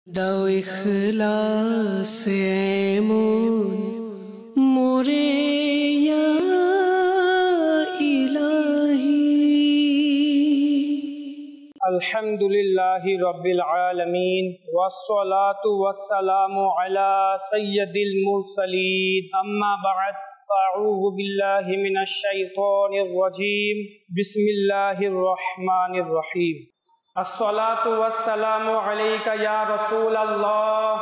দাও ইখলাস এমন মোরে ইয়া ইলাহি। আলহামদুলিল্লাহি রাব্বিল আলামিন ওয়াসসালাতু ওয়াসসালামু আলা সাইয়্যিদিল মুরসালিন আম্মা বা'দ ফাআউযু বিল্লাহি মিনাশ শাইতানির রাজীম বিসমিল্লাহির রহমানির রহিম। আসসালাতু ওয়াসসালামু আলাইকা ইয়া রাসূলাল্লাহ,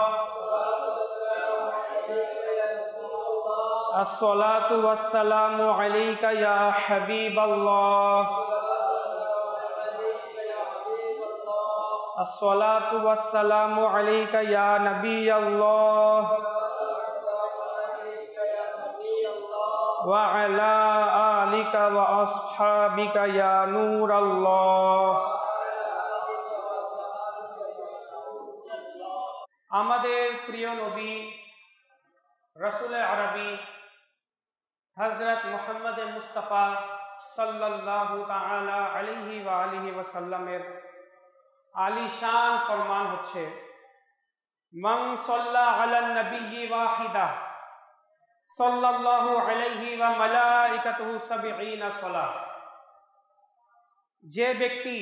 আসসালাতু ওয়াসসালামু আলাইকা ইয়া হাবিবাল্লাহ, আসসালাতু ওয়াসসালামু আলাইকা ইয়া নবিয়াল্লাহ ওয়া আলা আলিকা ওয়া আসহাবিকা ইয়া নূরাল্লাহ। আমাদের প্রিয় নবী রাসূলে আরবি হযরত মুহাম্মদ মুস্তাফা সাল্লাল্লাহু তাআলা আলাইহি ওয়া আলিহি ওয়াসাল্লামের আলিশান ফরমান হচ্ছে, মান সাল্লা আলান নবিয়্যি ওয়াহিদা সাল্লাল্লাহু আলাইহি ওয়া মালাইকাতুহু 70 সালাত। যে ব্যক্তি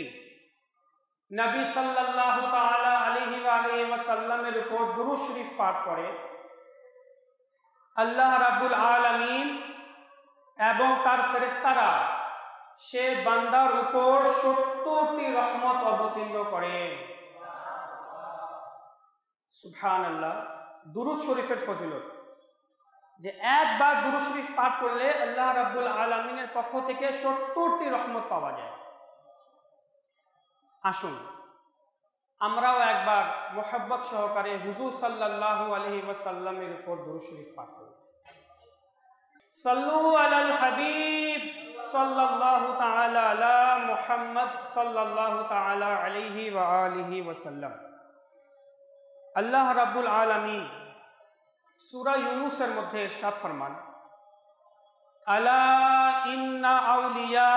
নবী সাল্লাল্লাহু তাআলা আলাইহি ওয়া আলিহি ওয়াসাল্লামের উপর দুরূদ শরীফ পাঠ করে, আল্লাহ রাব্বুল আলামিন এবং তার ফেরেশতারা সে বান্দার উপর 70টি রহমত অবতীর্ণ করেন। সুবহানাল্লাহ। দুরূদ শরীফের ফজিলত, যে একবার দুরূদ শরীফ পাঠ করলে আল্লাহ রাব্বুল আলামিনের পক্ষ থেকে 70টি রহমত পাওয়া যায়। আসুন আমরাও একবার মুহাব্বত সহকারে হুজুর সাল্লাল্লাহু আলাইহি ওয়াসাল্লামের উপর দুরূদ শরীফ পাঠ করি। সাল্লু আলাল হাবিব সাল্লাল্লাহু তাআলা আলা মুহাম্মদ সাল্লাল্লাহু তাআলা আলাইহি ওয়া আলিহি ওয়াসাল্লাম। আল্লাহ রাব্বুল আলামিন সূরা ইউনূসের মধ্যে ইরশাদ ফরমান, আলা ইন্না আউলিয়া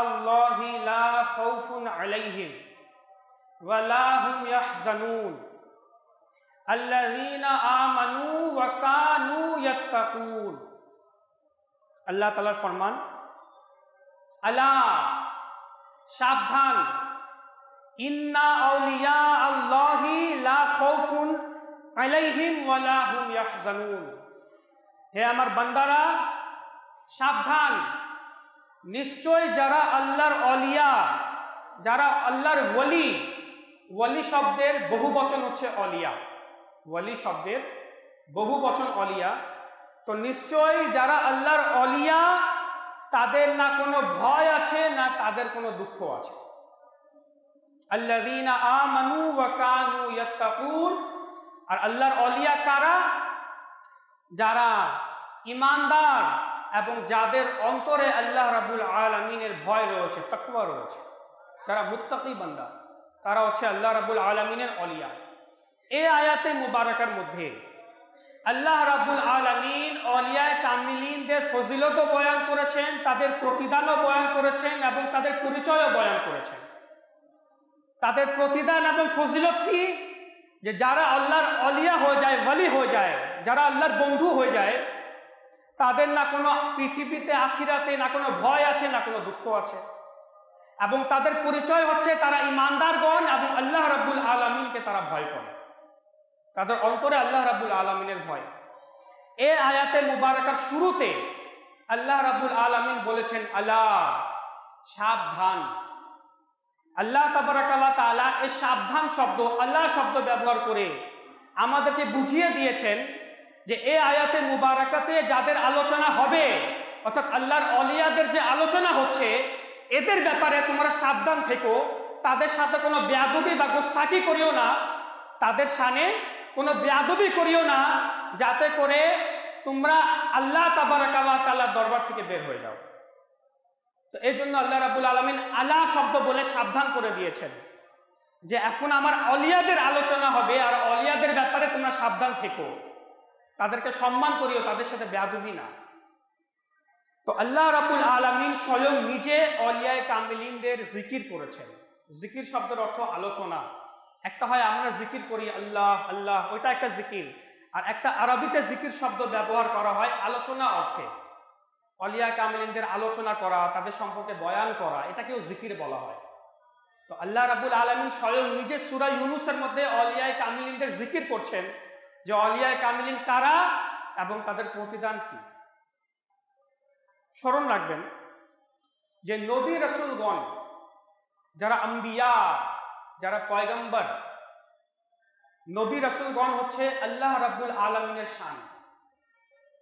আল্লাহি লা খাউফুন আলাইহিম ওয়া লা হুম ইয়াহজানুন আল্লাযীনা আমানু ওয়া কানু ইয়াত্তাকুন। আল্লাহ তাআলার ফরমান, আলা সাবধান, ইন্না আউলিয়া আল্লাহি লা খাউফুন আলাইহিম ওয়া লা হুম ইয়াহজানুন। হে আমার বান্দারা সাবধান, নিশ্চয় যারা আল্লাহর অলিয়া, যারা আল্লাহর ওলি, ওলি শব্দের বহু বচন হচ্ছে অলিয়া, ওলি শব্দের বহু বচন অলিয়া, তো নিশ্চয় যারা আল্লাহর অলিয়া তাদের না কোনো ভয় আছে না তাদের কোনো দুঃখ আছে। আল্লাযীনা আমানু ওয়া কানু ইয়াত্তাকুন। আর আল্লাহর অলিয়া কারা? যারা ঈমানদার এবং যাদের অন্তরে আল্লাহ রাব্বুল আলামিনের ভয় রয়েছে, তাকওয়া রয়েছে, যারা মুত্তাকি বান্দা, তারা হচ্ছে আল্লাহ রাব্বুল আলামিনের অলিয়া। এই আয়াতে মুবারাকার মধ্যে আল্লাহ রাব্বুল আলামিন অলিয়ায়ে কামিলিনদের ফজিলতও বয়ান করেছেন, তাদের প্রতিদানও বয়ান করেছেন এবং তাদের পরিচয়ও বয়ান করেছেন। তাদের প্রতিদান এবং ফজিলত কি? যে যারা আল্লাহর অলিয়া হয়ে যায়, ওলি হয়ে যায়, যারা আল্লাহর বন্ধু হয়ে যায়, তাদের না কোনো পৃথিবীতে আখিরাতে না কোনো ভয় আছে না কোনো দুঃখ আছে। এবং তাদের পরিচয় হচ্ছে তারা ঈমানদারগণ এবং আল্লাহ রাব্বুল আলামিনকে তারা ভয় করে, তাদের অন্তরে আল্লাহ রাব্বুল আলামিনের ভয়। এই আয়াতে মুবারাকার শুরুতে আল্লাহ রাব্বুল আলামিন বলেছেন, আলা সাবধান। আল্লাহ তাবারাকা ওয়া তাআলা এই সাবধান শব্দ, আল্লাহ শব্দ ব্যবহার করে আমাদেরকে বুঝিয়ে দিয়েছেন যে এই আয়াতে মুবারাকাতে যাদের আলোচনা হবে, অর্থাৎ আল্লাহর অলিয়াদের যে আলোচনা হচ্ছে, এদের ব্যাপারে তোমরা সাবধান থেকো, তাদের সাথে কোনো বেয়াদবি বা গোস্তাকি করিও না, তাদের শানে কোনো বেয়াদবি করিও না, যাতে করে তোমরা আল্লাহ তাবারাকা ওয়া তাআলার দরবার থেকে বের হয়ে যাও। তো এই জন্য আল্লাহ রাব্বুল আলামিন আলা শব্দ বলে সাবধান করে দিয়েছেন যে এখন আমার অলিয়াদের আলোচনা হবে, আর অলিয়াদের ব্যাপারে তোমরা সাবধান থেকো, তাদেরকে সম্মান করিও, তাদের সাথে বেয়াদবি না। তো আল্লাহ রাব্বুল আলামিন স্বয়ং নিজে অলিয়ায়ে কামিলিনদের জিকির করেছেন। জিকির শব্দের অর্থ আলোচনা। একটা হয় আমরা জিকির করি আল্লাহ আল্লাহ, ওইটা একটা জিকির। আর একটা আরবিতে জিকির শব্দ ব্যবহার করা হয় আলোচনা অর্থে। অলিয়া কামিলিনদের আলোচনা করা, তাদের সম্পর্কে বয়ান করা, এটাকেও জিকির বলা হয়। তো আল্লাহ রাব্বুল আলামিন স্বয়ং নিজে সূরা ইউনূসের মধ্যে অলিয়ায়ে কামিলিনদের জিকির করছেন যে অলিয়ায়ে কামিলিন কারা এবং তাদের প্রতিদান কি। স্মরণ রাখবেন যে নবী রাসূলগণ, যারা আম্বিয়া, যারা পয়গম্বর, নবী রাসূলগণ হচ্ছে আল্লাহ রাব্বুল আলামিনের শান,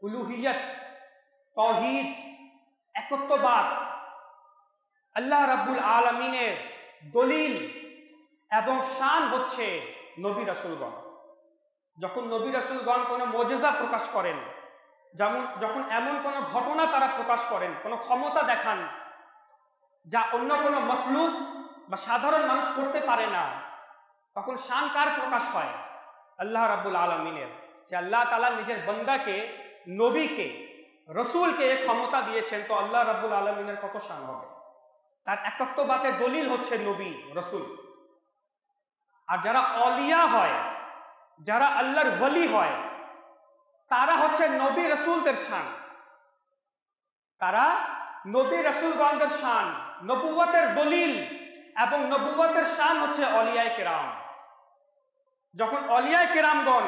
উলুহিয়ত, তাওহীদ, একত্ববাদ, আল্লাহ রাব্বুল আলামিনের দলিল এবং শান হচ্ছে নবী রাসূলগণ। যখন নবী রাসূলগণ কোনো মুজিজা প্রকাশ করেন, যখন এমন কোনো ঘটনা তারা প্রকাশ করেন, কোনো ক্ষমতা দেখান যা অন্য কোনো মখলুক বা সাধারণ মানুষ করতে পারে না, তখন শান কার প্রকাশ হয়? আল্লাহ রাব্বুল আলামিনের। যে আল্লাহ তাআলা নিজের বান্দাকে, নবীকে, রসুলকে ক্ষমতা দিয়েছেন, তো আল্লাহ রাব্বুল আলামিনের কত শান হবে। তার একত্ববাদের দলিল হচ্ছে নবী রসুল। আর যারা অলিয়া হয়, যারা আল্লাহর ওয়ালি হয়, তারা হচ্ছে নবী রসুলদের শান। তারা নবী রসুলগণদের শান, নবুয়তের দলিল এবং নবুয়তের শান হচ্ছে অলিয়ায়ে কেরাম। যখন অলিয়ায়ে কেরামগণ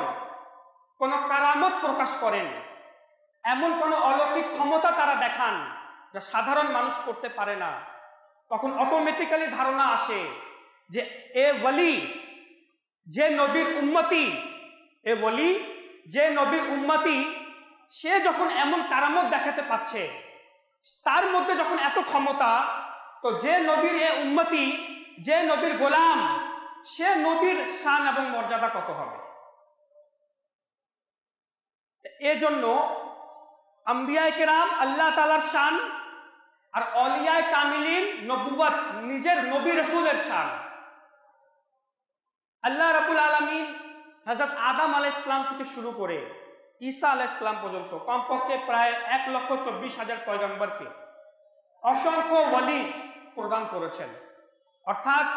কোন কারামত প্রকাশ করেন, এমন কোন অলৌকিক ক্ষমতা তারা দেখান যা সাধারণ মানুষ করতে পারে না, তখন অটোমেটিক্যালি ধারণা আসে যে এ ওয়ালি, যে নবীর উম্মতি, এ ওয়ালি যে নবীর উম্মতি, সে যখন এমন কারামত দেখাতে পাচ্ছে, তার মধ্যে যখন এত ক্ষমতা, তো যে নবীর এ উম্মতি, যে নবীর গোলাম, সে নবীর শান এবং মর্যাদা কত হবে। এজন্য আম্বিয়ায়ে কেরাম আল্লাহ তাআলার শান, আর অলিয়ায়ে কামিলিন নবুয়ত, নিজের নবী রাসূলের শান। আল্লাহ রাব্বুল আলামিন হযরত আদম আলাইহিস সালাম থেকে শুরু করে ঈসা আলাইহিস সালাম পর্যন্ত কমপক্ষে প্রায় 1,24,000 পয়গম্বরকে অসংখ্য ওয়ালি প্রদান করেছেন। অর্থাৎ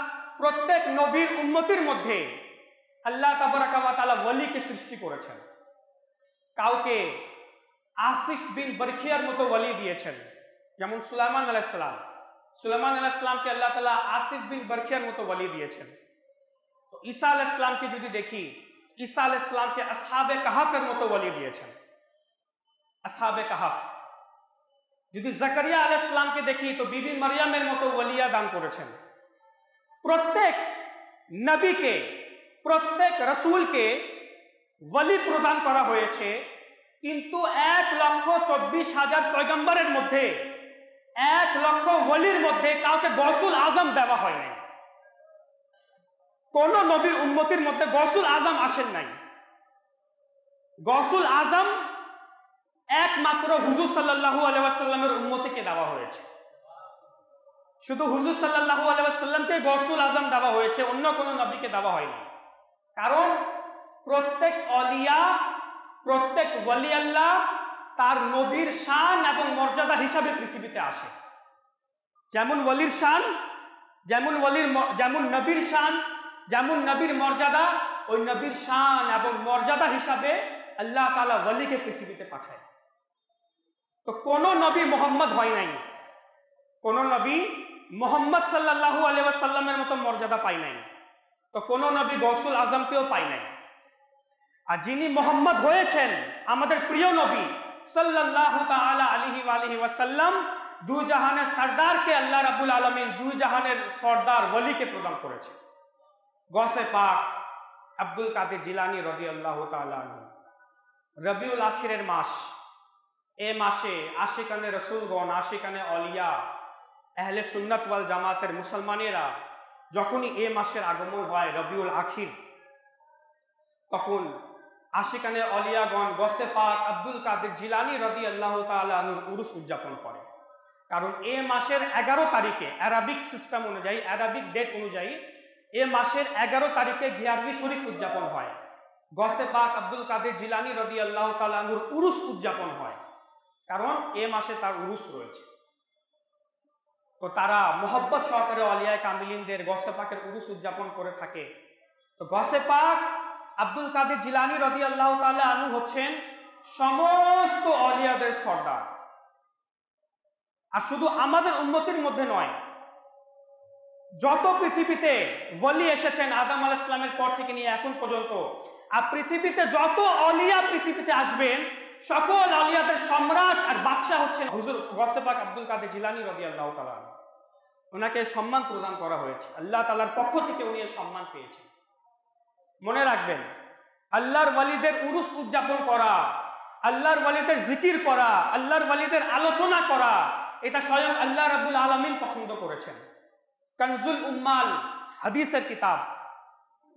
প্রত্যেক নবীর উম্মতির মধ্যে আল্লাহ তাবারাকা ওয়া তাআলা ওয়ালিকে সৃষ্টি করেছেন। কাউকে আসিফ বিন বরখিয়ার মতো ওয়ালি দিয়েছেন, যেমন সুলাইমান আলাইহিস সালাম। সুলাইমান আলাইহিস সালামকে আল্লাহ তাআলা আসিফ বিন বরখিয়ার মতো ওয়ালি দিয়েছেন। তো ঈসা আলাইহিস সালামকে যদি দেখি, ঈসা আলাইহিস সালামকে আসহাবে কাহাফের মতো ওয়ালি দিয়েছেন, আসহাবে কাহাফ। যদি জাকারিয়া আলাইহিস সালামকে দেখি, তো বিবি মারিয়ামের মতো ওয়ালিয়া দান করেছেন। প্রত্যেক নবীকে, প্রত্যেক রাসূলকে ওয়ালি প্রদান করা হয়েছে, কিন্তু 1,24,000 পয়গম্বরের মধ্যে, 1,00,000 ওয়ালির মধ্যে কাউকে গৌসুল আজম দেওয়া হয় নাই। কোন নবীর উম্মতির মধ্যে গৌসুল আজম আসেন নাই। গৌসুল আজম একমাত্র হুজুর সাল্লাল্লাহু আলাইহি ওয়াসাল্লামের উম্মতিকে দেওয়া হয়েছে। শুধু হুজুর সাল্লাল্লাহু আলাইহি ওয়াসাল্লামকে গৌসুল আজম দেওয়া হয়েছে, অন্য কোনো নবীকে দেওয়া হয়নি। কারণ প্রত্যেক অলিয়া, প্রত্যেক ওয়ালি আল্লাহ তার নবীর শান এবং মর্যাদা হিসাবে পৃথিবীতে আসে। যেমন ওয়ালির শান, যেমন নবীর শান, যেমন নবীর মর্যাদা, ওই নবীর শান এবং মর্যাদা হিসাবে আল্লাহ তাআলা ওয়ালিকে পৃথিবীতে পাঠায়। তো কোন নবী মুহাম্মদ হয় নাই, কোন নবী মুহাম্মদ সাল্লাল্লাহু আলাইহি ওয়াসাল্লামের মতো মর্যাদা পায় নাই, তো কোন নবী গৌসুল আজমকেও পায় নাই। আর যিনি মুহাম্মদ হয়েছেন, আমাদের প্রিয় নবী সাল্লাল্লাহু তাআলা আলাইহি ওয়াসাল্লাম, দুই জাহানের সরদারকে আল্লাহ রাব্বুল আলামিন দুই জাহানের সরদার ওয়ালিকে প্রদান করেছে। গৌসে পাক আব্দুল কাদের জিলানী রাদিয়াল্লাহু তাআলা আনহু, রবিউল আখিরের মাস, এ মাসে আশিকানে রাসূলগণ, আশিকানে অলিয়া, আহলে সুন্নাত ওয়াল জামাতের মুসলমানেরা যখনই এ মাসের আগমন হয় রবিউল আখির, তখন আশিকানে অলিয়াগণ গৌসে পাক আব্দুল কাদের জিলানী রাদিয়াল্লাহু তাআলা আনহুর উরুস উদযাপন করে। কারণ এ মাসের 11 তারিখে, আরবিক সিস্টেম অনুযায়ী, আরবিক ডেট অনুযায়ী এ মাসের 11 তারিখে গিয়ারবি শরীফ উদযাপন হয়। গৌসে পাক আব্দুল কাদের জিলানী রাদিয়াল্লাহু তাআলা আনহুর উরুস উদযাপন হয়, কারণ এ মাসে তার উরুস রয়েছে। তো তারা মোহব্বত সহকারে অলিয়ায়ে কামিলিনদের গৌসে পাকের উরুস উদযাপন করে থাকে। তো গসে পাক আব্দুল কাদের জিলানী রাদিয়াল্লাহু তাআলা আনহু হচ্ছেন সমস্ত আউলিয়াদের সর্দার। আর শুধু আমাদের উম্মতের মধ্যে নয়, যত পৃথিবীতে ওয়ালি এসেছেন আদম আলাইহিস সালামের পর থেকে নিয়ে এখন পর্যন্ত, আর পৃথিবীতে যত আউলিয়া পৃথিবীতে আসবেন, সকল আউলিয়াদের সম্রাট আর বাদশা হচ্ছেন হুজুর গসে পাক আব্দুল কাদের জিলানী রাদিয়াল্লাহু তাআলা। ওনাকে সম্মান প্রদান করা হয়েছে, আল্লাহ তাআলার পক্ষ থেকে উনি এই সম্মান পেয়েছেন। মনে রাখবেন, আল্লাহর ওয়ালিদের উরুস উদযাপন করা, আল্লাহর ওয়ালিদের জিকির করা, আল্লাহর ওয়ালিদের আলোচনা করা, এটা স্বয়ং আল্লাহ রাব্বুল আলামিন পছন্দ করেছেন। কানজুল উম্মাল হাদিসের কিতাব,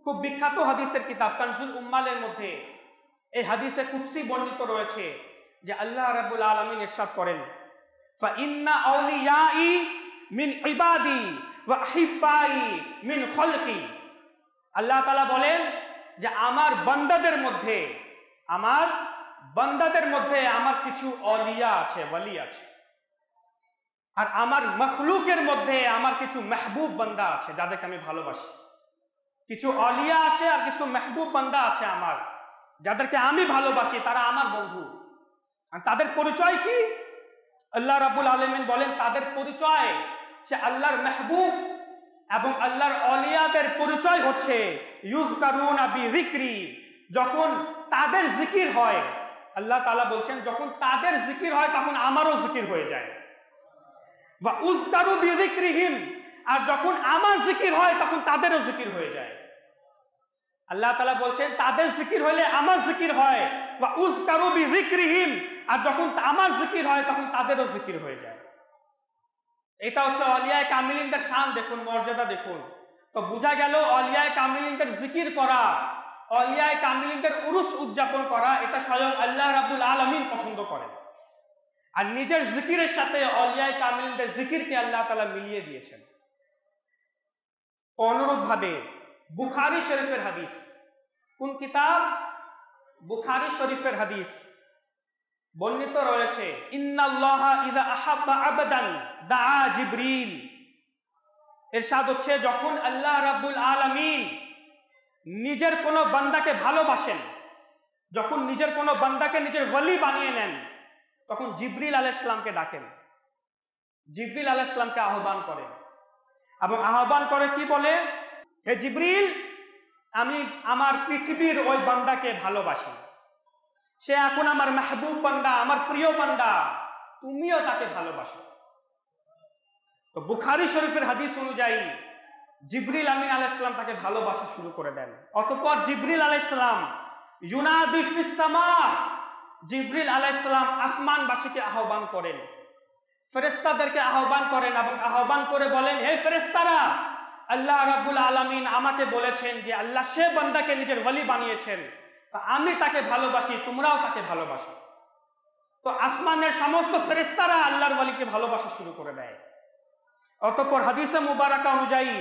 খুব বিখ্যাত হাদিসের কিতাব কানজুল উম্মালের মধ্যে এই হাদিসে কুদসি বর্ণিত রয়েছে যে আল্লাহ রাব্বুল আলামিন ইরশাদ করেন, ফা ইন্না আউলিয়াই মিন ইবাদি ওয়া আহিব্বাই মিন খলকি। আল্লাহ তাআলা বলেন যে আমার বান্দাদের মধ্যে আমার কিছু আউলিয়া আছে, ওয়ালি আছে, আর আমার মখলুকের মধ্যে আমার কিছু মেহবুব বান্দা আছে যাদেরকে আমি ভালোবাসি। কিছু আউলিয়া আছে আর কিছু মেহবুব বান্দা আছে আমার, যাদেরকে আমি ভালোবাসি, তারা আমার বন্ধু। আর তাদের পরিচয় কি? আল্লাহ রাব্বুল আলামিন বলেন তাদের পরিচয় সে আল্লাহর মেহবুব এবং আল্লাহর আউলিয়াদের পরিচয় হচ্ছে ইউযকারুনা বিযিকরি, যখন তাদের জিকির হয়, আল্লাহ তাআলা বলছেন যখন তাদের জিকির হয় তখন আমারও জিকির হয়ে যায়। ওয়া উযকারু বিযিকরিহিম, আর যখন আমার জিকির হয় তখন তাদেরও জিকির হয়ে যায়। আল্লাহ তাআলা বলছেন তাদের জিকির হলে আমার জিকির হয়, ওয়া উযকারু বিযিকরিহিম, আর যখন আমার জিকির হয় তখন তাদেরও জিকির হয়ে যায়। এটা হচ্ছে আউলিয়ায়ে কামিলিনদের শান দেখুন, মর্যাদা দেখুন। তো বোঝা গেল আউলিয়ায়ে কামিলিনদের জিকির করা, আউলিয়ায়ে কামিলিনদের উরুস উদযাপন করা, এটা স্বয়ং আল্লাহ রাব্বুল আলামিন পছন্দ করেন। আর নিজের জিকিরের সাথে আউলিয়ায়ে কামিলিনদের জিকিরকে আল্লাহ তাআলা মিলিয়ে দিয়েছেন। অনুরূপভাবে বুখারী শরীফের হাদিস, কোন কিতাব? বুখারী শরীফের হাদিস বর্ণিত রয়েছে, ইন্নাল্লাহা ইযা আহাব্বা আবদান দাআ জিবরিল। ইরশাদ হচ্ছে যখন আল্লাহ রাব্বুল আলামিন নিজের কোনো বান্দাকে ভালোবাসেন, যখন নিজের কোনো বান্দাকে নিজের ওয়ালি বানিয়ে নেন, তখন জিবরিল আলাইহিস সালামকে ডাকেন, জিবরিল আলাইহিস সালামকে আহ্বান করেন এবং আহ্বান করে কি বলে, হে জিবরিল, আমি আমার পৃথিবীর ওই বান্দাকে ভালোবাসি, সে এখন আমার মাহবুব বান্দা, আমার প্রিয় বান্দা, তুমিও তাকে ভালোবাসো। তো বুখারী শরীফের হাদিস অনুযায়ী জিবরিল আমিন আলাইহিস সালাম তাকে ভালোবাসা শুরু করে দেন। অতঃপর জিবরিল আলাইহিস সালাম ইউনাদি ফিস সামা, জিবরিল আলাইহিস সালাম আসমানবাসীকে আহ্বান করেন, ফেরেশতাদেরকে আহ্বান করেন এবং আহ্বান করে বলেন, হে ফেরেশতারা, আল্লাহ রাব্বুল আলামিন আমাকে বলেছেন যে আল্লাহ সে বান্দাকে নিজের ওয়ালি বানিয়েছেন, আমি তাকে ভালোবাসি, তোমরাও তাকে ভালোবাসো। তো আসমানের সমস্ত ফেরেশতারা আল্লাহর ওয়ালিকে ভালোবাসা শুরু করে দেয়। অতঃপর হাদিসে মুবারাকা অনুযায়ী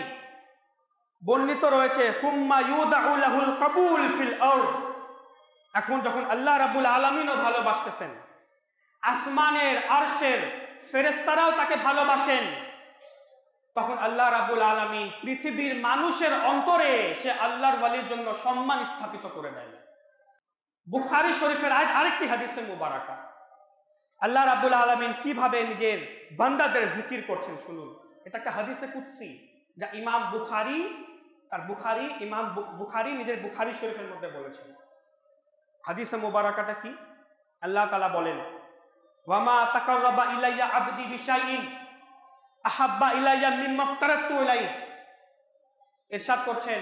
বর্ণিত রয়েছে, সুম্মা ইউদাউ লাহুল কাবুল ফিল আরদ। এখন যখন আল্লাহ রাব্বুল আলামিনও ভালোবাসতেছেন, আসমানের আরশের ফেরেশতারাও তাকে ভালোবাসেন, তখন আল্লাহ রাব্বুল আলামিন পৃথিবীর মানুষের অন্তরে সে আল্লাহর ওয়ালির জন্য সম্মান স্থাপিত করে দেন। বুখারী শরীফের আরেকটি হাদিসে মুবারাকা আল্লাহ রাব্বুল আলামিন কিভাবে নিজের বান্দাদের জিকির করছেন শুনুন। এটা একটা হাদিসে কুদসি যা ইমাম বুখারী নিজের বুখারী শরীফের মধ্যে বলেছেন। হাদিসে মুবারাকাটা কি? আল্লাহ তাআলা বলেন, ওয়ামা তাকাররাবা ইলাইয়া আবদি বিশাইইন আহাব্বা ইলাইয়া মিম্মা আফতারাতু ইলাইহি। ইরশাদ করছেন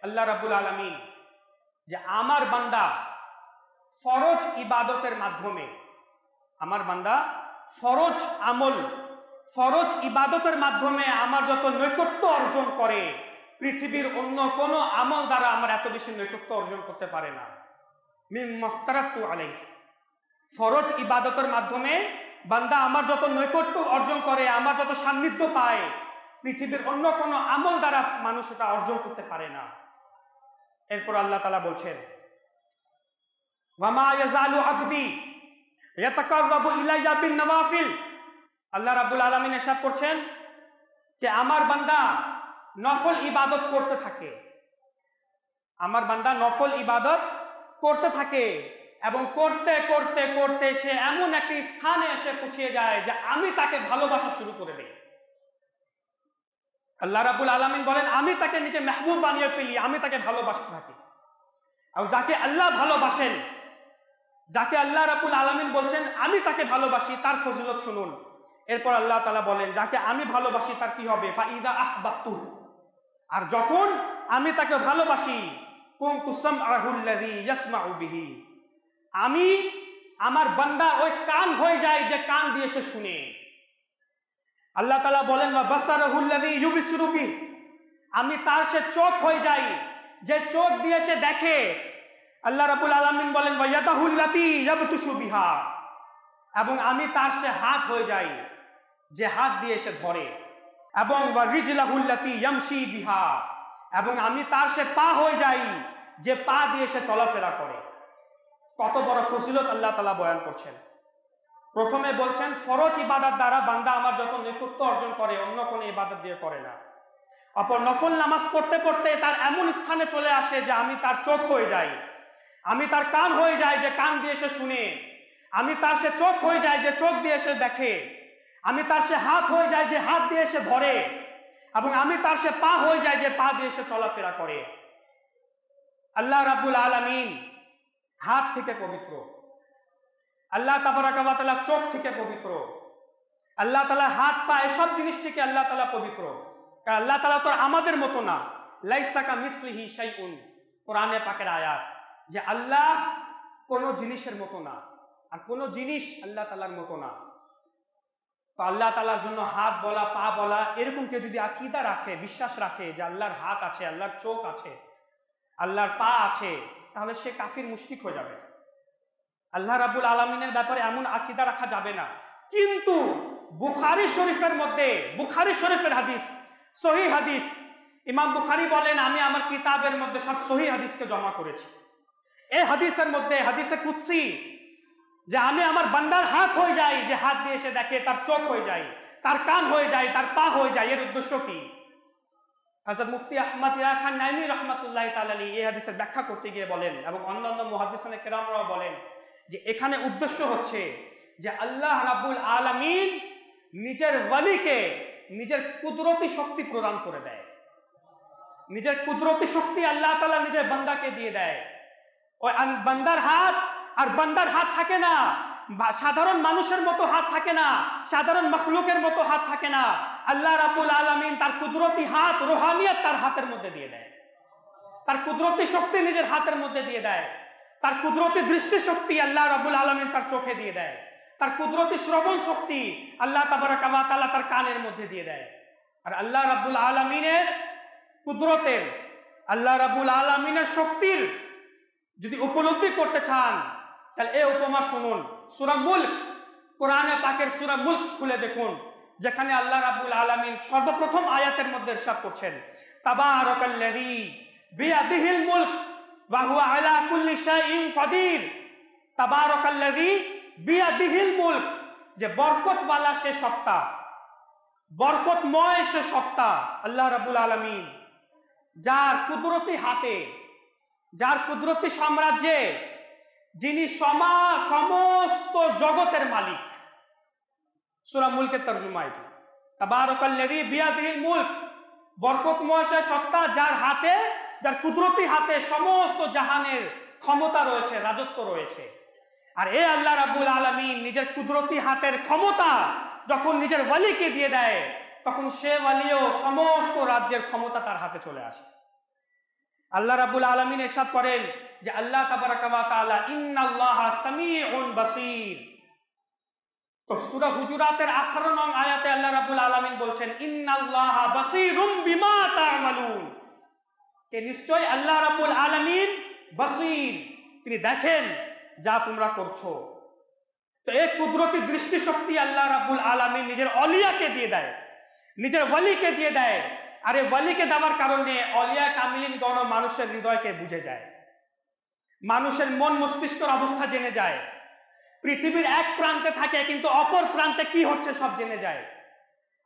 আল্লাহ রাব্বুল আলামিন যে আমার বান্দা ফরজ ইবাদতের মাধ্যমে, আমার বান্দা ফরজ আমল, ফরজ ইবাদতের মাধ্যমে আমার যত নৈকট্য অর্জন করে, পৃথিবীর অন্য কোনো আমল দ্বারা আমার এত বেশি নৈকট্য অর্জন করতে পারে না। মিম্মা আফতারাতু আলাইহি, ফরজ ইবাদতের মাধ্যমে বান্দা আমার যত নৈকট্য অর্জন করে, আমার যত সান্নিধ্য পায়, পৃথিবীর অন্য কোনো আমল দ্বারা মানুষ এটা অর্জন করতে পারে না। এরপর আল্লাহ তাআলা বলছেন, ওয়ামা ইয়াজালু আবদি ইয়াতাকাররাবু ইলাইয়া বিন নওয়াফিল। আল্লাহ রাব্বুল আলামিন ইরশাদ করছেন যে আমার বান্দা নফল ইবাদত করতে থাকে, আমার বান্দা নফল ইবাদত করতে থাকে এবং করতে করতে করতে সে এমন একটি স্থানে এসে পৌঁছে যায় যে আমি তাকে ভালোবাসা শুরু করে দিই। আল্লাহ রাব্বুল আলামিন বলেন আমি তাকে নিজে মেহবুব বানিয়ে ফেলি, আমি তাকে ভালোবাসতে থাকি। আর যাকে আল্লাহ ভালোবাসেন, যাকে আল্লাহ রাব্বুল আলামিন বলছেন আমি তাকে ভালোবাসি, তার ফজিলত শুনুন। এরপর আল্লাহ তাআলা বলেন যাকে আমি ভালোবাসি তার কি হবে, ফাইদা আহবাবতু, আর যখন আমি তাকে ভালোবাসি, কুনতু সামআহুল্লাযী ইয়াসমাউ বিহি, আমি আমার বান্দা ওই কান হয়ে যায় যে কান দিয়ে সে শুনে। আল্লাহ তাআলা বলেন ওয়া বাসারাহুল্লাযী ইউবসিরু বিহি, আমি তার সে চোখ হয়ে যাই যে চোখ দিয়ে সে দেখে। আল্লাহ রাব্বুল আলামিন বলেন ওয়া ইয়াদাহুল্লাতী ইয়াবতুশু বিহা, এবং আমি তার সে হাত হয়ে যাই যে হাত দিয়ে সে ধরে। এবং ওয়া রিজলাহুল্লাতী ইয়ামশি বিহা, এবং আমি তার সে পা হয়ে যাই যে পা দিয়ে সে চলাফেরা করে। কত বড় ফজিলত আল্লাহ তাআলা বয়ান করছেন। প্রথমে বলছেন ফরজ ইবাদত দ্বারা বান্দা আমার যত নৈকট্য অর্জন করে অন্য কোনো ইবাদত দিয়ে করে না। অপর নফল নামাজ পড়তে পড়তে তার এমন স্থানে চলে আসে যে আমি তার চোখ হয়ে যাই, আমি তার কান হয়ে যাই যে কান দিয়ে সে শুনে, আমি তার সে চোখ হয়ে যাই যে চোখ দিয়ে সে দেখে, আমি তার সে হাত হয়ে যাই যে হাত দিয়ে সে ধরে, এবং আমি তার সে পা হয়ে যাই যে পা দিয়ে সে চলাফেরা করে। আল্লাহ রাব্বুল আলামিন হাত থেকে পবিত্র, আল্লাহ তাবারাকা ওয়া তাআলা চোখ থেকে পবিত্র, আল্লাহ তাআলা হাত পা এসব জিনিস থেকে আল্লাহ তাআলা পবিত্র। কারণ আল্লাহ তাআলা তো আমাদের মতো না, লাইসা কামিসলিহি শাইউন, কোরআনে পাকের আয়াত, যে আল্লাহ কোন জিনিসের মতো না আর কোন জিনিস আল্লাহ তাআলার মতো না। তো আল্লাহ তাআলার জন্য হাত বলা পা বলা এরকম কেউ যদি আকীদা রাখে, বিশ্বাস রাখে যে আল্লাহর হাত আছে, আল্লাহর চোখ আছে, আল্লাহর পা আছে, তাহলে সে কাফির মুশরিক হয়ে যাবে। আল্লাহ রাব্বুল আলামিনের ব্যাপারে এমন আকীদা রাখা যাবে না। কিন্তু বুখারী শরীফের মধ্যে, বুখারী শরীফের হাদিস, সহিহ হাদিস, ইমাম বুখারী বলেন আমি আমার কিতাবের মধ্যে সব সহিহ হাদিসকে জমা করেছি। এই হাদিসের মধ্যে হাদিসে কুদসি, যে আমি আমার বান্দার হাত হয়ে যাই যে হাত দিয়ে এসে দেখে, তার চোখ হয়ে যাই, তার কান হয়ে যাই, তার পা হয়ে যায়। এর উদ্দেশ্য কি? হযরত মুফতি আহমদ ইয়া খান নাইমি রাহমাতুল্লাহি তাআলা আলাইহি এই হাদিসের ব্যাখ্যা করতে গিয়ে বলেন, এবং অন্যান্য মুহাদ্দিসিনে কেরামরাও বলেন, যে এখানে উদ্দেশ্য হচ্ছে যে আল্লাহ রাব্বুল আলামিন নিজের ওয়ালিকে নিজের কুদরতি শক্তি প্রদান করে দেয়। নিজের কুদরতি শক্তি আল্লাহ তাআলা নিজের বান্দাকে দিয়ে দেয়। ওই বান্দার হাত আর বান্দার হাত থাকে না, সাধারণ মানুষের মতো হাত থাকে না, সাধারণ মখলুকের মতো হাত থাকে না। আল্লাহ রাব্বুল আলামিন তার কুদরতি হাত, রুহানিয়ত তার হাতের মধ্যে দিয়ে দেয়, তার কুদরতি শক্তি নিজের হাতের মধ্যে দিয়ে দেয়, তার কুদরতি দৃষ্টি শক্তি আল্লাহ রাব্বুল আলামিন তার চোখে দিয়ে দেয়, তার কুদরতি শ্রবণ শক্তি আল্লাহ তাবারাকা ওয়া তাআলা তার কানের মধ্যে দিয়ে দেয়। আর আল্লাহ রাব্বুল আলামিনের কুদরতের, আল্লাহ রাব্বুল আলামিনের শক্তির যদি উপলব্ধি করতে চান তাহলে এই উপমা শুনুন। সূরা মুলক, কোরআনে পাকের সূরা মুলক খুলে দেখুন, যেখানে আল্লাহ রাব্বুল আলামিন সর্বপ্রথম আয়াতের মধ্যে ইরশাদ করছেন তাবারাকাল্লাযী বিয়াদিহিল মুলক ওয়া হুয়া আলা কুল্লি শাইইন কাদির। তাবারাকাল্লাযী বিয়াদিহিল মুলক, যে বরকতওয়ালা সে সত্তা, বরকতময় সে সত্তা আল্লাহ রাব্বুল আলামিন, যার কুদরতি হাতে, যার কুদরতি সাম্রাজ্যে, যিনি সমস্ত জগতের মালিক। সূরা মুলকের তরজমা এটি, তাবারাকাল্লাযী বিয়াদিহিল মুলক, বরকতময় সে সত্তা যার হাতে, যার কুদরতি হাতে সমস্ত জাহানের ক্ষমতা রয়েছে, রাজত্ব রয়েছে। আর এই আল্লাহ রাব্বুল আলামিন নিজের কুদরতি হাতের ক্ষমতা যখন নিজের ওয়ালিকে দিয়ে দেয়, তখন সে ওয়ালিও সমস্ত রাজ্যের ক্ষমতা তার হাতে চলে আসে। আল্লাহ রাব্বুল আলামিন ইরশাদ করেন যে আল্লাহ তাবারাকা ওয়া তাআলা ইন্নাল্লাহা সামিউন বাসীর। তো সূরা হুজুরাতের 18 নং আয়াতে আল্লাহ রাব্বুল আলামিন বলছেন ইন্নাল্লাহা বাসীরুম বিমা তা'মালুন, কে নিশ্চয় আল্লাহ রাব্বুল আলামিন বাসীর, তিনি দেখেন যা তোমরা করছো। তো এই কুদরতি দৃষ্টিশক্তি আল্লাহ রাব্বুল আলামিন নিজের অলিয়াকে দিয়ে দেয়, নিজের ওয়ালিকে দিয়ে দেয়। আর এই ওয়ালিকে দেওয়ার কারণে অলিয়া কামিলিনগণ মানুষের হৃদয়কে বুঝে যায়, মানুষের মন মস্তিষ্কের অবস্থা জেনে যায়। পৃথিবীর এক প্রান্তে থাকে কিন্তু অপর প্রান্তে কি হচ্ছে সব জেনে যায়।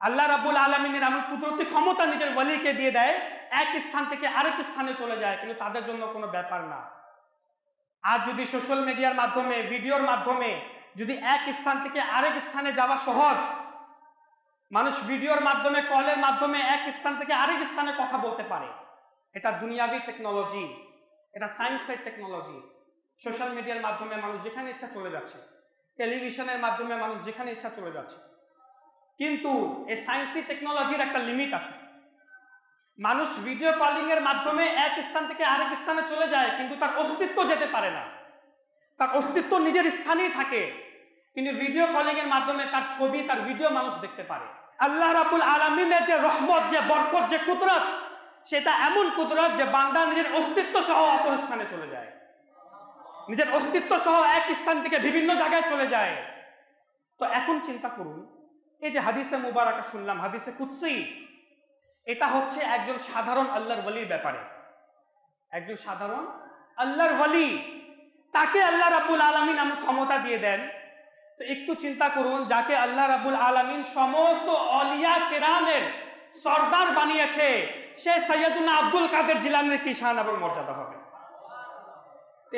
আল্লাহ রাব্বুল আলামিনের এমন কুদরতি ক্ষমতা নিজের ওয়ালিকে দিয়ে দেয়, এক স্থান থেকে আরেক স্থানে চলে যায়, কিন্তু তাদের জন্য কোনো ব্যাপার না। আজ যদি সোশ্যাল মিডিয়ার মাধ্যমে, ভিডিওর মাধ্যমে যদি এক স্থান থেকে আরেক স্থানে যাওয়া সহজ, মানুষ ভিডিওর মাধ্যমে, কলের মাধ্যমে এক স্থান থেকে আরেক স্থানে কথা বলতে পারে, এটা দুনিয়াবি টেকনোলজি, এটা সায়েন্সের টেকনোলজি। সোশ্যাল মিডিয়ার মাধ্যমে মানুষ যেখানে ইচ্ছা চলে যাচ্ছে, টেলিভিশনের মাধ্যমে মানুষ যেখানে ইচ্ছা চলে যাচ্ছে, কিন্তু এই সায়েন্সি টেকনোলজির একটা লিমিট আছে। মানুষ ভিডিও কলিং এর মাধ্যমে এক স্থান থেকে আরেক স্থানে চলে যায়, কিন্তু তার অস্তিত্ব যেতে পারে না, তার অস্তিত্ব নিজের স্থানেই থাকে। কিন্তু ভিডিও কলিং এর মাধ্যমে তার ছবি, তার ভিডিও মানুষ দেখতে পারে। আল্লাহ রাব্বুল আলামিনের যে রহমত, যে বরকত, যে কুদরত, সেটা এমন কুদরত যে বান্দা নিজের অস্তিত্ব সহ অপর স্থানে চলে যায়, নিজের অস্তিত্ব সহ এক স্থান থেকে বিভিন্ন জায়গায় চলে যায়। তো এখন চিন্তা করুন, এই যে হাদিসে মুবারাকা শুনলাম, হাদিসে কুদসি, এটা হচ্ছে একজন সাধারণ আল্লাহর ওয়ালির ব্যাপারে। একজন সাধারণ আল্লাহর ওয়ালি, তাকে আল্লাহ রাব্বুল আলামিন এমন ক্ষমতা দিয়ে দেন। তো একটু চিন্তা করুন, যাকে আল্লাহ রাব্বুল আলামিন সমস্ত আউলিয়া কেরামের সরদার বানিয়েছে, সে সৈয়দুনা আব্দুল কাদের জিলানীর কি শান এবং মর্যাদা হবে।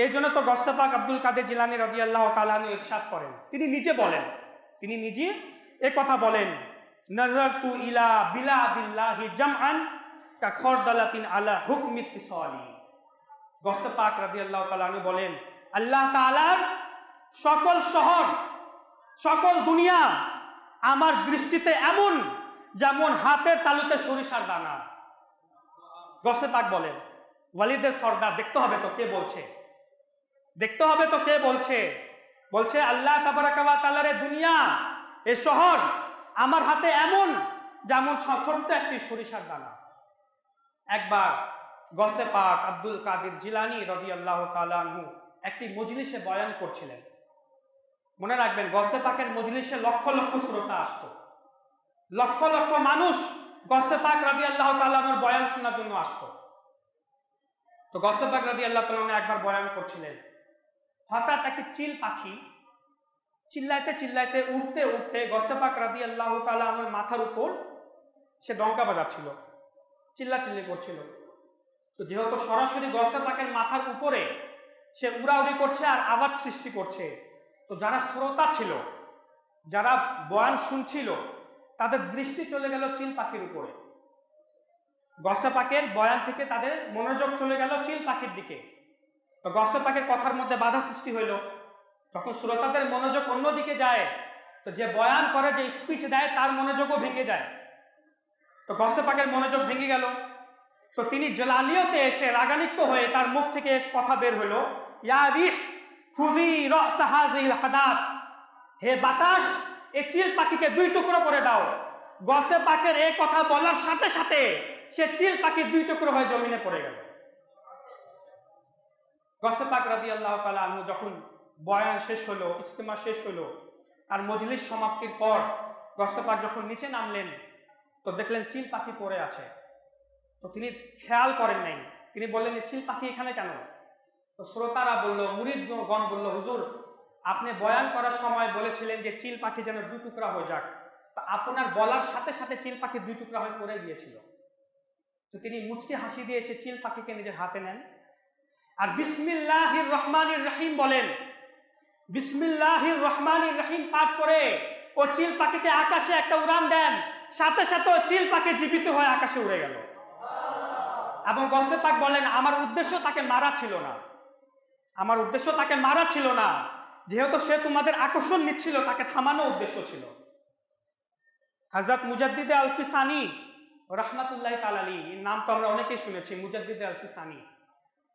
এই জন্য তো গৌসে পাক আব্দুল কাদের জিলানী রাদিয়াল্লাহু তাআলা আনহু ইরশাদ করেন, তিনি নিজে বলেন, তিনি নিজে এই কথা বলেন, নাযারতু ইলা বিলাদিল্লাহি জামআন কা খরদালাতিন আলা হুকমি ইত্তিসালি। গৌসে পাক রাদিয়াল্লাহু তাআলা আনহু বলেন, আল্লাহ তাআলার সকল শহর, সকল দুনিয়া আমার দৃষ্টিতে এমন যেমন হাতের তালুতে সরিষার দানা। গৌসে পাক বলেন, ওয়ালিদের সর্দার, দেখতে হবে তো কে বলছে, দেখতে হবে তো কে বলছে। বলছে আল্লাহ তাবারাকা ওয়া তাআলার দুনিয়া, এ শহর আমার হাতে এমন যেমন ছোট্ট একটি সরিষার দানা। একবার গৌসে পাক আব্দুল কাদের জিলানী রাদিয়াল্লাহু তাআলা আনহু একটি মজলিসে বয়ান করছিলেন। মনে রাখবেন, গৌসে পাকের মজলিসে লক্ষ লক্ষ শ্রোতা আসতো, লক্ষ লক্ষ মানুষ গৌসে পাক রাদিয়াল্লাহু তাআলা আনহুর বয়ান শোনার জন্য আসতো। তো গৌসে পাক রাদিয়াল্লাহু তাআলা আনহু একবার বয়ান করছিলেন, হঠাৎ একটি চিল পাখি চিল্লাইতে চিল্লাইতে, উঠতে উঠতে গৌসে পাক রাদিয়াল্লাহু তাআলা আনহুর মাথার উপর সে ডঙ্কা বাজাচ্ছিল, চিল্লাচিল্লি করছিল। তো যেহেতু সরাসরি গৌসে পাকের মাথার উপরে সে উড়াউড়ি করছে আর আওয়াজ সৃষ্টি করছে, তো যারা শ্রোতা ছিল, যারা বয়ান শুনছিল, তাদের দৃষ্টি চলে গেল চিল পাখির উপরে। গৌসে পাকের বয়ান থেকে তাদের মনোযোগ চলে গেল চিল পাখির দিকে। তো গৌসে পাকের কথার মধ্যে বাধা সৃষ্টি হইল। যখন শ্রোতাদের মনোযোগ অন্যদিকে যায়, তো যে বয়ান করে, যে স্পিচ দেয়, তার মনোযোগও ভেঙে যায়। তো গৌসে পাকের মনোযোগ ভেঙে গেল। তো তিনি জালালিয়তে এসে রাগান্বিত হয়ে তার মুখ থেকে কথা বের হলো, ইয়া রিহ খুযি রাস হাযিল হাদাত, হে বাতাস, এই চিল পাখিকে দুই টুকরো করে দাও। গৌসে পাকের এই কথা বলার সাথে সাথে সে চিল পাখি দুই টুকরো হয়ে জমিনে পড়ে গেল। গৌসে পাক রাদিয়াল্লাহু তাআলা আনহু যখন বয়ান শেষ হলো, ইজতিমা শেষ হলো, তার মজলিস সমাপ্তির পর গৌসে পাক যখন নিচে নামলেন, তো দেখলেন চিল পাখি পড়ে আছে। তো তিনি খেয়াল করেন নাই, তিনি বললেন, চিল পাখি এখানে কেন? তো শ্রোতারা বলল, মুরিদগণ বলল, হুজুর, আপনি বয়ান করার সময় বলেছিলেন যে চিল পাখি যেন দুই টুকরা হয়ে যাক, তা আপনার বলার সাথে সাথে চিল পাখি দুই টুকরা হয়ে পড়ে গিয়েছিল। তো তিনি মুচকি হাসি দিয়ে এসে চিল পাখিকে নিজের হাতে নেন আর বিসমিল্লাহির রহমানির রহিম বলেন। বিসমিল্লাহির রহমানির রহিম পাঠ করে ও চিল পাখিকে আকাশে একটা উড়ান দেন, সাথে সাথে ও চিল পাখি জীবিত হয়ে আকাশে উড়ে গেল। এবং গৌসে পাক বলেন, আমার উদ্দেশ্য তাকে মারা ছিল না, আমার উদ্দেশ্য তাকে মারা ছিল না, যেহেতু সে তোমাদের আকর্ষণ নিচ্ছিল, তাকে থামানো উদ্দেশ্য ছিল। হযরত মুজাদ্দিদে আলফি সানি রাহমাতুল্লাহি তাআলা আলাইহি, এর নাম তো আমরা অনেকেই শুনেছি, মুজাদ্দিদে আলফি সানি।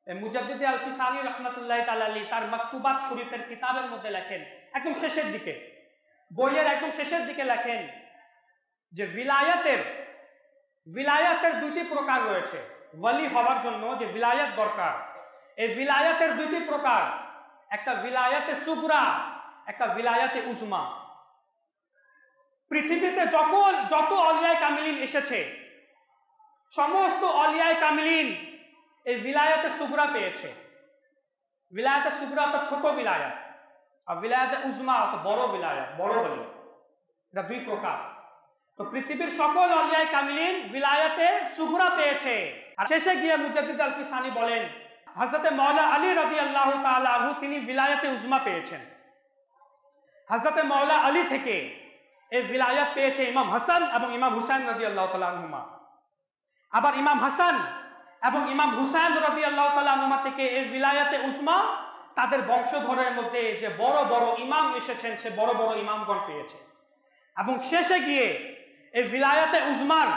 মুজাদ্দিদে আলফি সানি রাহমাতুল্লাহি তাআলা আলাইহি তার মাকতুবাত শরীফের কিতাবের মধ্যে লেখেন, একদম শেষের দিকে, বইয়ের একদম শেষের দিকে লেখেন যে বিলায়াতের দুইটি প্রকার রয়েছে। ওয়ালি হওয়ার জন্য যে বিলায়াত দরকার, এই বিলায়াতের দুইটি প্রকার, একটা বিলায়াতে সুগরা, একটা বিলায়াতে উজমা। পৃথিবীতে যত আউলিয়ায়ে কামিলিন এসেছে, সমস্ত আউলিয়ায়ে কামিলিন এই বিলায়াতে সুগরা পেয়েছে। বিলায়াতে সুগরা তো ছোট বিলায়াত, আর বিলায়াতে উজমা তো বড় বিলায়াত, বড় ওয়ালি। এটা দুই প্রকার। তো পৃথিবীর সকল আউলিয়ায়ে কামিলিন ভিলায়াতে সুগরা পেয়েছে। আর শেষে গিয়ে মুজাদ্দিদ আল-ফিসানি বলেন হযরতে মাওলা আলী রাদিয়াল্লাহু তাআলা আনহু তিনি ভিলায়াতে উজমা পেয়েছেন। হযরতে মাওলা আলী থেকে এই ভিলায়াত পেয়েছে ইমাম হাসান এবং ইমাম হুসাইন রাদিয়াল্লাহু তাআলা আনহুমা। আবার ইমাম হাসান এবং ইমাম হুসাইন রাদিয়াল্লাহু তাআলা আনহুমা থেকে এই ভিলায়াতে উজমা তাদের বংশধরের মধ্যে যে বড় বড় ইমাম এসেছেন সে বড় বড় ইমামগণ পেয়েছে। এবং শেষে গিয়ে এই ভিলায়াতে উজমার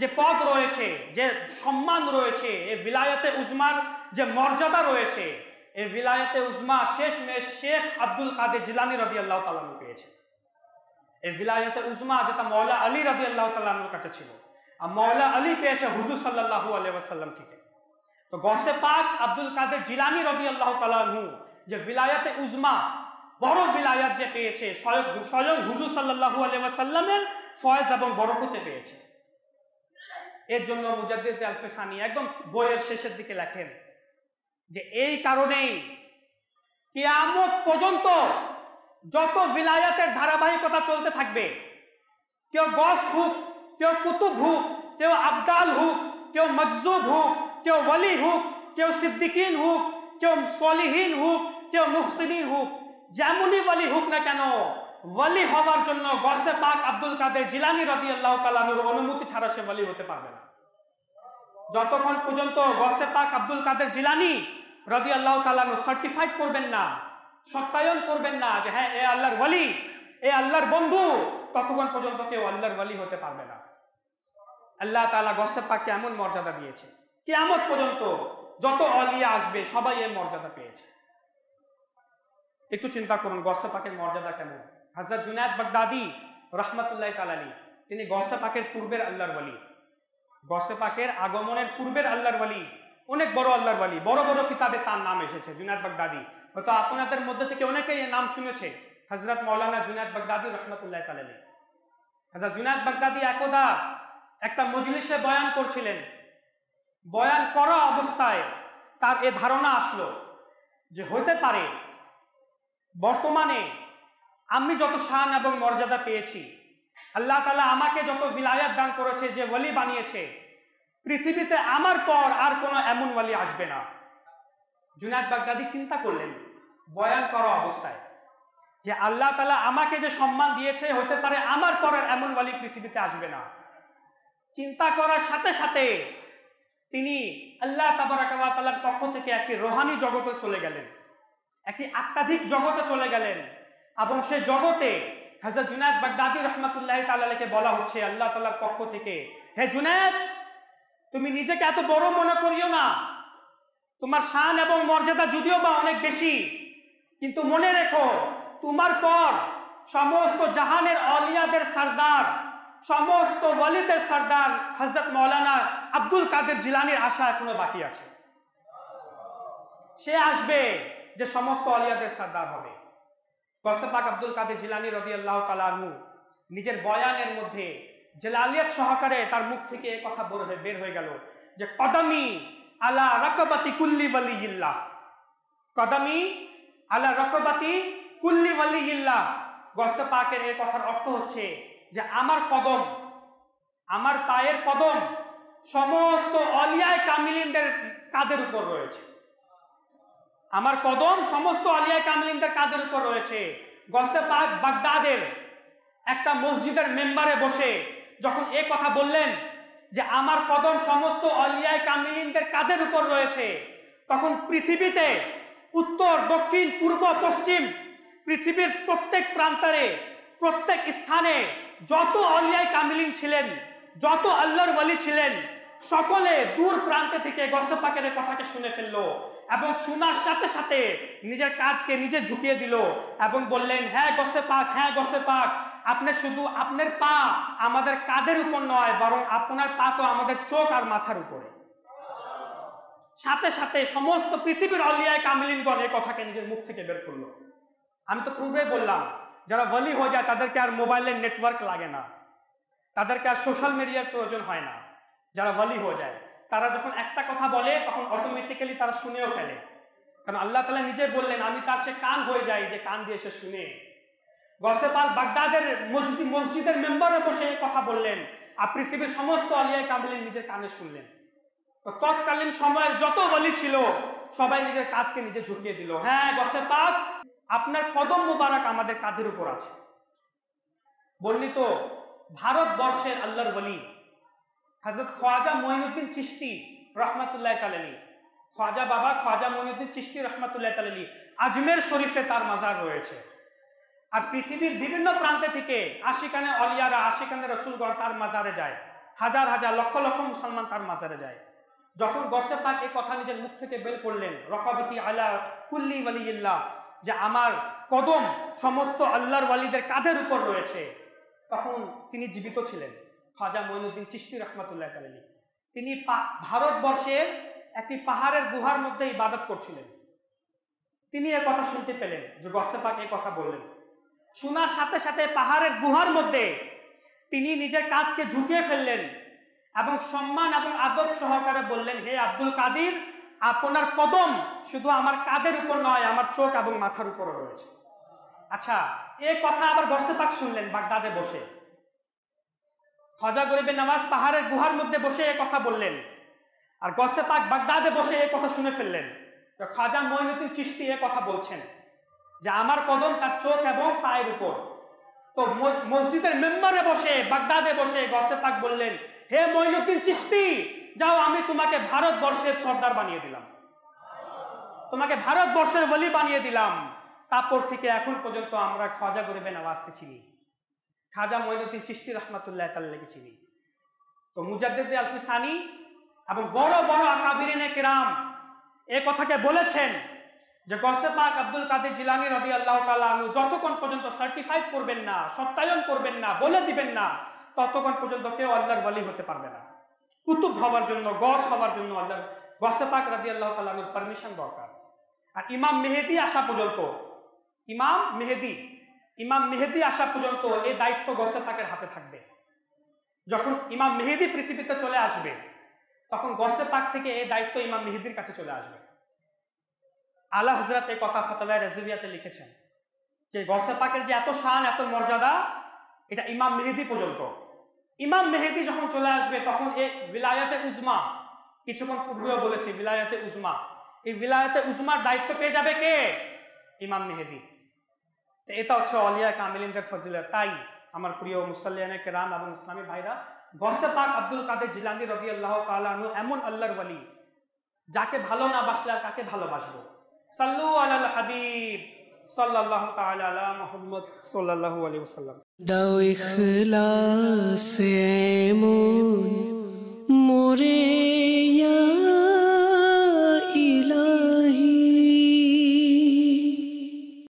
যে পদ রয়েছে, যে সম্মান রয়েছে, এই ভিলায়াতে উজমার যে মর্যাদা রয়েছে, এই ভিলায়াতে উজমা শেষমেশ শেখ আব্দুল কাদের জিলানী রাদিয়াল্লাহু তাআলা আনহু পেয়েছে। এই ভিলায়াতে উজমা যেটা মাওলা আলী রাদিয়াল্লাহু তাআলা আনহুর কাছে ছিল, আর মাওলা আলী পেয়েছে হুজুর সাল্লাল্লাহু আলাইহি ওয়াসাল্লাম থেকে। তো গৌসে পাক আব্দুল কাদের জিলানী রাদিয়াল্লাহু তাআলা আনহু যে ভিলায়াতে উজমা বড় ভিলায়াত যে পেয়েছে স্বয়ং হুজুর সাল্লাল্লাহু আলাইহি ওয়াসাল্লামের ফয়েজ এবং বরকতে পেয়েছে। এর জন্য মুজাদ্দিদ আল-ফিসানি একদম বইয়ের শেষের দিকে লেখেন যে এই কারণেই কিয়ামত পর্যন্ত যত ভিলায়াতের ধারাবাহিকতা চলতে থাকবে, কেউ গস হুক, কেউ কুতুব হুক, কেউ আবদাল হুক, কেউ মজজুব হুক, কেউ ওয়ালি হুক, কেউ সিদ্দিকিন হুক, কেউ সলিহিন হুক, কেউ মুহসিনিন হুক, যেমনই ওয়ালি হুক না কেন, ওয়ালি হওয়ার জন্য গৌসে পাক আব্দুল কাদের জিলানী রাদিয়াল্লাহু তাআলা আনহুর অনুমতি ছাড়া সে ওয়ালি হতে পারবে না। যতক্ষণ পর্যন্ত গৌসে পাক আব্দুল কাদের জিলানী রাদিয়াল্লাহু তাআলা আনহু সার্টিফাইড করবেন না, সত্যায়ন করবেন না যে হ্যাঁ এ আল্লাহর ওয়ালি, এ আল্লাহর বন্ধু, ততক্ষণ পর্যন্ত কেউ আল্লাহর ওয়ালি হতে পারবে না। আল্লাহ তাআলা গৌসে পাককে এমন মর্যাদা দিয়েছে, কিয়ামত পর্যন্ত যত আউলিয়া আসবে সবাই এই মর্যাদা পেয়েছে। একটু চিন্তা করুন গৌসে পাকের মর্যাদা কেমন। হযরত জুনায়েদ বাগদাদি রাহমাতুল্লাহি তাআলা আলাইহি তিনি গৌসে পাকের পূর্বের আল্লাহর ওয়ালি, গৌসে পাকের আগমনের পূর্বের আল্লাহর ওয়ালি, অনেক বড় আল্লাহর ওয়ালি। বড় বড় কিতাবে তার নাম এসেছে জুনায়েদ বাগদাদি। হয়তো আপনাদের মধ্যে থেকে অনেকেই এই নাম শুনেছে, হযরত মাওলানা জুনায়েদ বাগদাদি রাহমাতুল্লাহি তাআলা আলাইহি। হযরত জুনায়েদ বাগদাদি একদা একটা মজলিসে বয়ান করছিলেন। বয়ান করা অবস্থায় তার এ ধারণা আসলো যে হইতে পারে বর্তমানে আমি যত শান এবং মর্যাদা পেয়েছি, আল্লাহ তাআলা আমাকে যত ভিলায়াত দান করেছে, যে ওয়ালি বানিয়েছে, পৃথিবীতে আমার পর আর কোনো এমন ওয়ালি আসবে না। জুনায়েদ বাগদাদি চিন্তা করলেন বয়ান করা অবস্থায় যে আল্লাহ তাআলা আমাকে যে সম্মান দিয়েছে, হতে পারে আমার পর আর এমন ওয়ালি পৃথিবীতে আসবে না। চিন্তা করার সাথে সাথে তিনি আল্লাহ তাবারাকা ওয়া তাআলার পক্ষ থেকে একটি রোহানি জগতে চলে গেলেন, একটি আত্মাধিক জগতে চলে গেলেন। এবং সে জগতে হযরত জুনায়েদ বাগদাদি রাহমাতুল্লাহি তাআলা আলাইহিকে বলা হচ্ছে আল্লাহ তাআলার পক্ষ থেকে, হে জুনায়েদ, তুমি নিজেকে এত বড় মনে করিও না, তোমার শান এবং মর্যাদা যদিও বা অনেক বেশি, কিন্তু মনে রেখো তোমার পর সমস্ত জাহানের আউলিয়াদের সরদার, সমস্ত ওয়ালিদের সরদার হযরত মাওলানা আব্দুল কাদের জিলানীর আশা এখনো বাকি আছে। সে আসবে যে সমস্ত আউলিয়াদের সরদার হবে। গৌসে পাক আব্দুল কাদের জিলানী রাদিয়াল্লাহু তাআলা আনহু নিজের বয়ানের মধ্যে জালালিয়াত সহকারে তার মুখ থেকে এই কথা বের হয়ে গেল যে কদমি আলা রাকাবাতি কুল্লি ওয়ালিয়িল্লাহ, কদমি আলা রাকাবাতি কুল্লি ওয়ালিয়িল্লাহ। গৌসে পাকের এই কথার অর্থ হচ্ছে যে আমার কদম, আমার পায়ের কদম সমস্ত আউলিয়ায়ে কামিলিনদের কাঁধের উপর রয়েছে। আমার কদম সমস্ত আউলিয়ায়ে কামিলিনদের কাঁধের উপর রয়েছে। গৌসে পাক বাগদাদের একটা মসজিদের মেম্বারে বসে যখন এই কথা বললেন যে আমার কদম সমস্ত আউলিয়ায়ে কামিলিনদের কাঁধের উপর রয়েছে, তখন পৃথিবীতে উত্তর, দক্ষিণ, পূর্ব, পশ্চিম, পৃথিবীর প্রত্যেক প্রান্তরে, প্রত্যেক স্থানে যত আউলিয়ায়ে কামিলিন ছিলেন, যত আল্লাহর ওয়ালি ছিলেন, সকলে দূর প্রান্তে থেকে গৌসে পাকের কথাকে শুনে ফেললো এবং শোনার সাথে সাথে নিজের কাঁধকে নিজে ঝুঁকিয়ে দিল এবং বললেন, হ্যাঁ গৌসে পাক, হ্যাঁ গৌসে পাক, আপনি শুধু আপনার পা আমাদের কাঁধের উপর নয়, বরং আপনার পা তো আমাদের চোখ আর মাথার উপরে। সাথে সাথে সমস্ত পৃথিবীর আউলিয়ায়ে কামিলিনগণ এই কথাকে নিজের মুখ থেকে বের করলো। আমি তো পূর্বে বললাম যারা ওয়ালি হয়ে যায় তাদেরকে আর মোবাইলের নেটওয়ার্ক লাগে না, তাদেরকে আর সোশ্যাল মিডিয়ার প্রয়োজন হয় না। যারা ওয়ালি হয়ে যায় তারা যখন একটা কথা বলে তখন অটোমেটিক্যালি তারা শুনেও ফেলে, কারণ আল্লাহ তাআলা নিজে বললেন আমি তার সে কান হয়ে যাই যে কান দিয়ে সে শুনে। গসে পাক বাগদাদের মসজিদের মেম্বারে বসে কথা বললেন, আর পৃথিবীর সমস্ত আলিয়া কামিলিন নিজের কানে শুনলেন। তো তৎকালীন সময়ের যত ওলি ছিল সবাই নিজের কাঁধকে নিজে ঝুঁকিয়ে দিল। হ্যাঁ গসে পাক, আপনার কদম মুবারক আমাদের কাঁধের উপর আছে। বর্ণিত ভারতবর্ষের আল্লাহর ওলি হযরত খ্বাজা মঈনুদ্দিন চিশতি রহমাতুল্লাহ তাআলা, খ্বাজা বাবা খ্বাজা মঈনুদ্দিন চিশতি রহমাতুল্লাহ তাআলা, আজমের শরীফে তার মাজার রয়েছে। আর পৃথিবীর বিভিন্ন প্রান্তে থেকে আশিকানে অলিয়ারা, আশিকানে রসুলগণ তার মাজারে যায়। হাজার হাজার লক্ষ লক্ষ মুসলমান তার মাজারে যায়। যখন গসে পাক এই কথা নিজের মুখ থেকে বের করলেন, রকাবতি আলা কুল্লি ওয়ালিয়্যিল্লাহ, যে আমার কদম সমস্ত আল্লাহর ওয়ালিদের কাঁধের উপর রয়েছে, তখন তিনি জীবিত ছিলেন, খ্বাজা মঈনুদ্দিন চিশতি রহমাতুল্লাহ তাআলা। তিনি ভারতবর্ষের একটি পাহাড়ের গুহার মধ্যে ইবাদত করছিলেন। তিনি এই কথা শুনতে পেলেন যে গসে পাক এই কথা বললেন। শোনার সাথে সাথে পাহাড়ের গুহার মধ্যে তিনি নিজের কাঁধকে ঝুঁকিয়ে ফেললেন এবং সম্মান এবং আদব সহকারে বললেন, হে আব্দুল কাদির, আপনার কদম শুধু আমার কাঁধের উপর নয়, আমার চোখ এবং মাথার উপরও রয়েছে। আচ্ছা, এই কথা আবার গসে পাক শুনলেন বাগদাদে বসে। খ্বাজা গরিবে নওয়াজ পাহাড়ের গুহার মধ্যে বসে এই কথা বললেন, আর গসে পাক বাগদাদে বসে এই কথা শুনে ফেললেন। খ্বাজা মঈনুদ্দিন চিশতি এই কথা বলছেন যে আমার কদম তার চোখ এবং পায়ের উপর। তো মসজিদের মেম্বারে বসে বাগদাদে বসে গসে পাক বললেন, হে মঈনুদ্দিন চিশতি, যাও, আমি তোমাকে ভারতবর্ষের সর্দার বানিয়ে দিলাম, তোমাকে ভারতবর্ষের ওলি বানিয়ে দিলাম। তারপর থেকে এখন পর্যন্ত আমরা খ্বাজা গরিবে নওয়াজকে চিনি, খাজা মঈনুদ্দিন চিশতি রহমাতুল্লাহ তাআলাকে চিনি। তো মুজাদ্দিদ আলফি সানি এবং বড় বড় আকাবিরিনে কিরাম এই কথাকে বলেছেন যে গসে পাক আব্দুল কাদের জিলানী রাদিয়াল্লাহু তাআলা আনহু যতক্ষণ পর্যন্ত সার্টিফাইড করবেন না, সত্যায়ন করবেন না, বলে দিবেন না, ততক্ষণ পর্যন্ত কেউ আল্লাহর ওয়ালি হতে পারবে না। কুতুব হওয়ার জন্য, গস হওয়ার জন্য আল্লাহর গসে পাক রাদিয়াল্লাহু তাআলা আনহুর পারমিশন দরকার। আর ইমাম মেহেদী আসা পর্যন্ত, ইমাম মেহেদী আসা পর্যন্ত এই দায়িত্ব গসে পাকের হাতে থাকবে। যখন ইমাম মেহেদী পৃথিবীতে চলে আসবে, তখন গসে পাক থেকে এই দায়িত্ব ইমাম মেহেদীর কাছে চলে আসবে। আলা হযরত এই কথা ফাতাওয়া রাজিবিয়াতে লিখেছেন যে গসে পাকের যে এত শান, এত মর্যাদা, এটা ইমাম মেহেদী পর্যন্ত। ইমাম মেহেদী যখন চলে আসবে তখন এই ভিলায়াতে উজমা, কিছুক্ষণ পূর্বেও বলেছি ভিলায়াতে উজমা, এই ভিলায়াতে উজমার দায়িত্ব পেয়ে যাবে কে? ইমাম মেহেদী। এটা হচ্ছে আউলিয়া কামিলিনদের ফজিলত। তাই আমার প্রিয় মুসল্লিয়ানে কেরাম এবং ইসলামী ভাইরা, গসে পাক আব্দুল কাদের জিলানী রাদিয়াল্লাহু তাআলা আনহু এমন আল্লাহর ওয়ালি, যাকে ভালো না বাসলে আর কাকে ভালোবাসবো? সাল্লু আলাল হাবিব সাল্লাল্লাহু তাআলা আলা মুহাম্মদ সাল্লাল্লাহু আলাইহি ওয়াসাল্লাম। দাও ইখলাস এমন